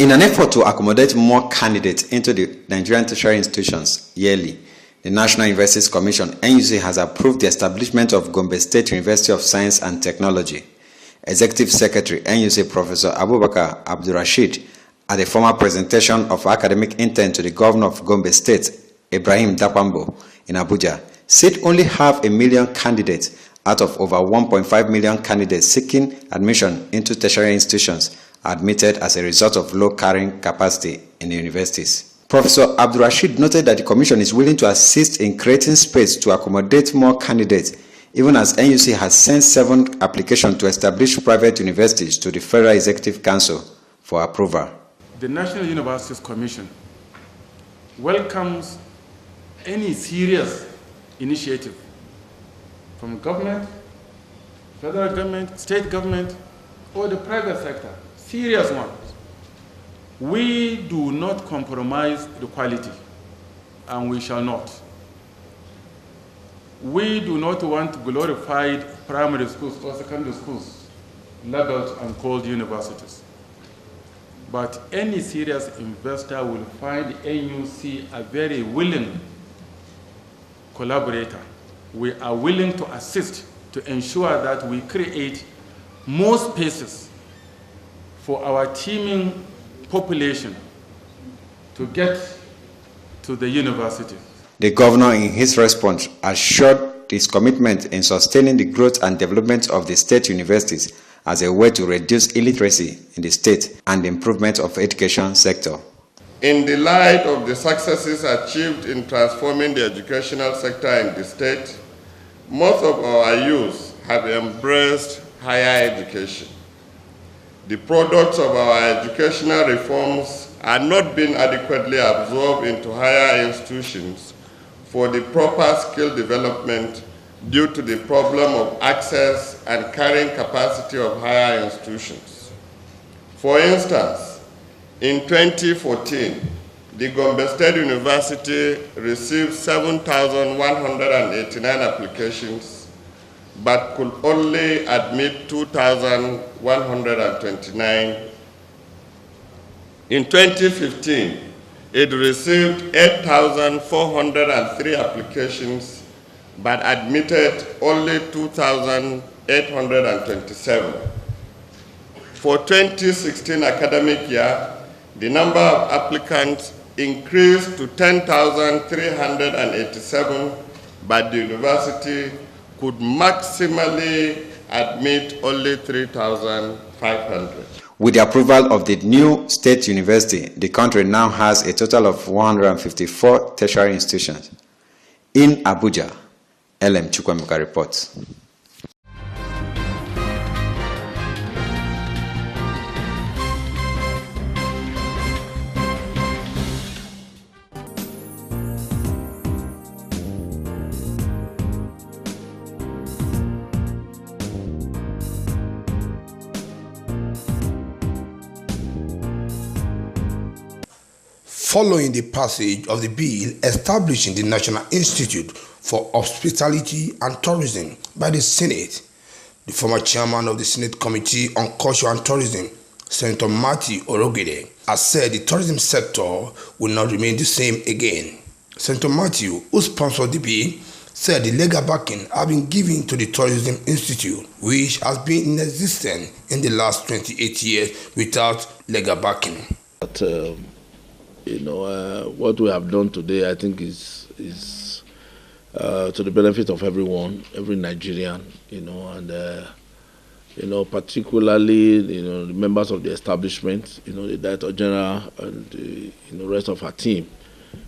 In an effort to accommodate more candidates into the Nigerian tertiary institutions yearly, the National Universities Commission (NUC) has approved the establishment of Gombe State University of Science and Technology. Executive Secretary NUC Professor Abubakar Abdurrashid, at the formal presentation of academic intent to the Governor of Gombe State, Ibrahim Dapambo, in Abuja, said only 500,000 candidates out of over 1.5 million candidates seeking admission into tertiary institutions are admitted as a result of low carrying capacity in the universities. Professor Abdurrashid noted that the Commission is willing to assist in creating space to accommodate more candidates, even as NUC has sent 7 applications to establish private universities to the Federal Executive Council for approval. The National Universities Commission welcomes any serious initiative from government, federal government, state government, or the private sector, serious ones. We do not compromise the quality, and we shall not. We do not want glorified primary schools or secondary schools labeled and called universities. But any serious investor will find NUC a very willing collaborator. We are willing to assist to ensure that we create more spaces for our teeming population to get to the university. The governor, in his response, assured his commitment in sustaining the growth and development of the state universities as a way to reduce illiteracy in the state and the improvement of the education sector. In the light of the successes achieved in transforming the educational sector in the state, most of our youth have embraced higher education. The products of our educational reforms are not being adequately absorbed into higher institutions for the proper skill development due to the problem of access and carrying capacity of higher institutions. For instance, in 2014, the Gombe State University received 7,189 applications, but could only admit 2,129. In 2015, it received 8,403 applications, but admitted only 2,827. For 2016 academic year, the number of applicants increased to 10,387, but the university could maximally admit only 3,500. With the approval of the new state university, the country now has a total of 154 tertiary institutions. In Abuja, LM Chukwemeka reports. Following the passage of the bill establishing the National Institute for Hospitality and Tourism by the Senate, the former chairman of the Senate Committee on Culture and Tourism, Senator Matthew Orogede, has said the tourism sector will not remain the same again. Senator Matthew, who sponsored the bill, said the legal backing had been given to the Tourism Institute, which has been in existence in the last 28 years without legal backing. But, what we have done today, I think, is to the benefit of everyone, every Nigerian, and particularly, the members of the establishment, the Director General and the rest of our team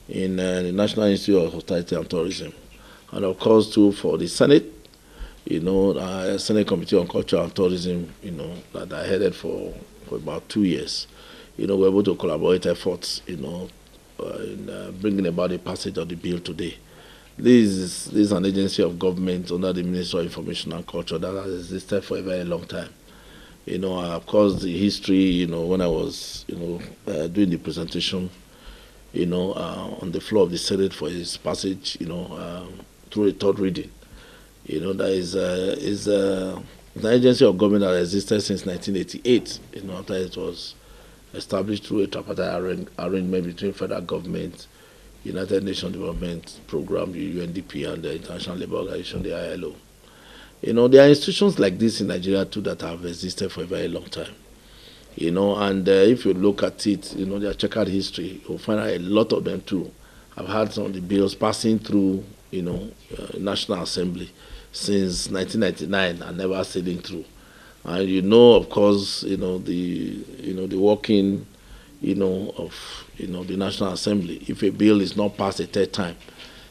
in the National Institute of Hospitality and Tourism, and of course too for the Senate, Senate Committee on Culture and Tourism, that I headed for about 2 years. We're able to collaborate efforts, in bringing about the passage of the bill today. This is an agency of government under the Ministry of Information and Culture that has existed for a very long time. Of course, the history, when I was, doing the presentation, on the floor of the Senate for its passage, through a third reading, that is an agency of government that existed since 1988, after it was established through a tripartite arrangement between federal government, United Nations Development Program, the UNDP, and the International Labour Organization, the ILO. There are institutions like this in Nigeria too that have existed for a very long time. And if you look at it, their checkered history, you'll find out a lot of them too have had some of the bills passing through, National Assembly since 1999 and never sailing through. And of course, the working, of, the National Assembly. If a bill is not passed a third time,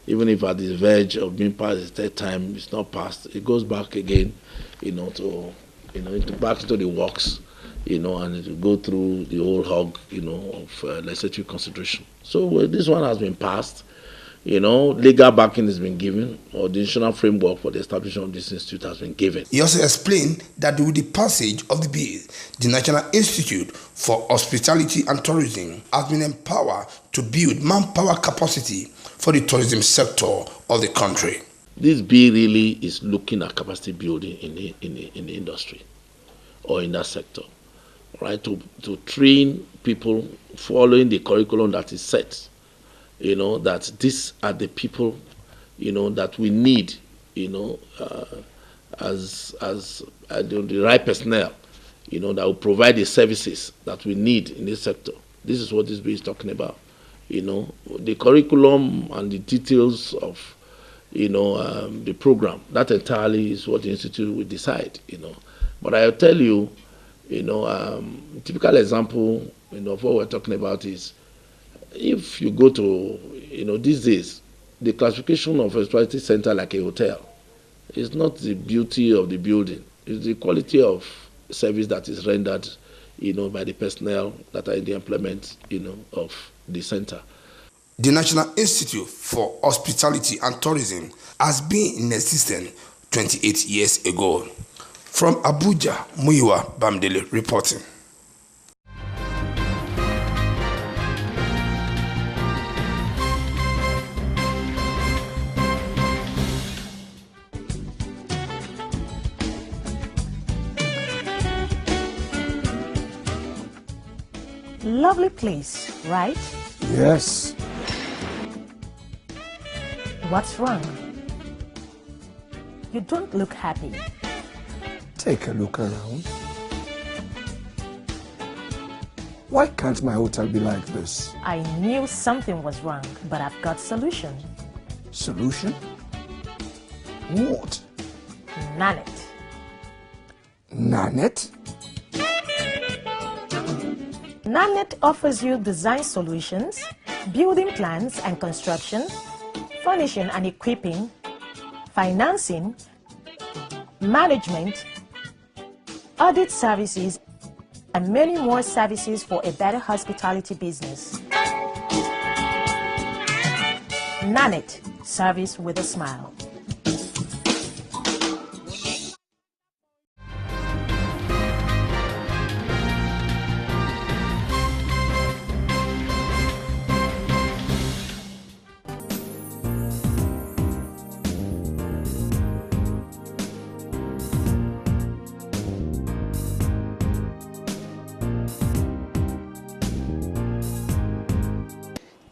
even if at the verge of being passed a third time, it's not passed, it goes back again, back into the works, and it will go through the whole hog, of legislative consideration. So this one has been passed. Legal backing has been given, or the national framework for the establishment of this institute has been given. He also explained that with the passage of the bill, the National Institute for Hospitality and Tourism has been empowered to build manpower capacity for the tourism sector of the country. This bill really is looking at capacity building in the industry or in that sector, right? To train people following the curriculum that is set. That these are the people, that we need, as the right personnel, that will provide the services that we need in this sector. This is what this bill is talking about. The curriculum and the details of, the program, that entirely is what the institute will decide, But I'll tell you, typical example, of what we're talking about is, if you go to, these days, the classification of a hospitality center like a hotel is not the beauty of the building. It's the quality of service that is rendered, by the personnel that are in the employment, of the center. The National Institute for Hospitality and Tourism has been in existence 28 years ago. From Abuja, Muyiwa Bamdele reporting. Lovely place, right? Yes. What's wrong? You don't look happy. Take a look around. Why can't my hotel be like this? I knew something was wrong, but I've got solution. Solution? What? Nanit. Nanit? Nanit offers you design solutions, building plans and construction, furnishing and equipping, financing, management, audit services, and many more services for a better hospitality business. Nanit, service with a smile.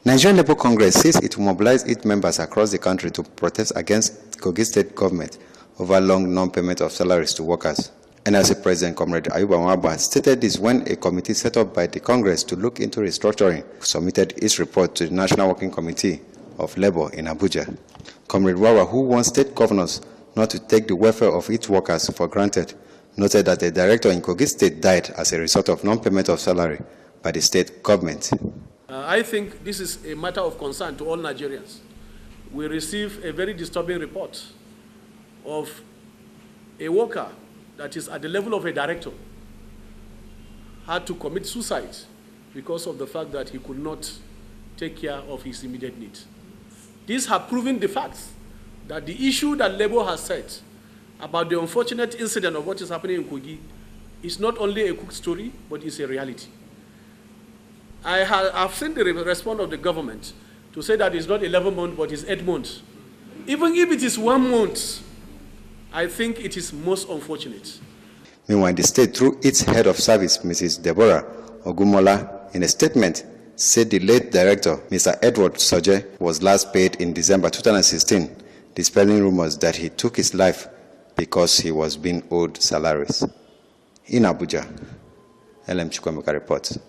Nigerian Labour Congress says it will mobilize its members across the country to protest against Kogi State government over long non-payment of salaries to workers. NLC President Comrade Ayuba Mwaba stated this when a committee set up by the Congress to look into restructuring submitted its report to the National Working Committee of Labour in Abuja. Comrade Wawa, who wants state governors not to take the welfare of its workers for granted, noted that a director in Kogi State died as a result of non-payment of salary by the state government. I think this is a matter of concern to all Nigerians. We received a very disturbing report of a worker that is at the level of a director had to commit suicide because of the fact that he could not take care of his immediate needs. These have proven the fact that the issue that Labour has set about the unfortunate incident of what is happening in Kogi is not only a cooked story, but it's a reality. I've seen the response of the government to say that it's not 11 months, but it's 8 months. Even if it is 1 month, I think it is most unfortunate. Meanwhile, the state, through its head of service, Mrs. Deborah Ogumola, in a statement, said the late director, Mr. Edward Soje, was last paid in December 2016, dispelling rumors that he took his life because he was being owed salaries. In Abuja, LM Chukwemeka reports.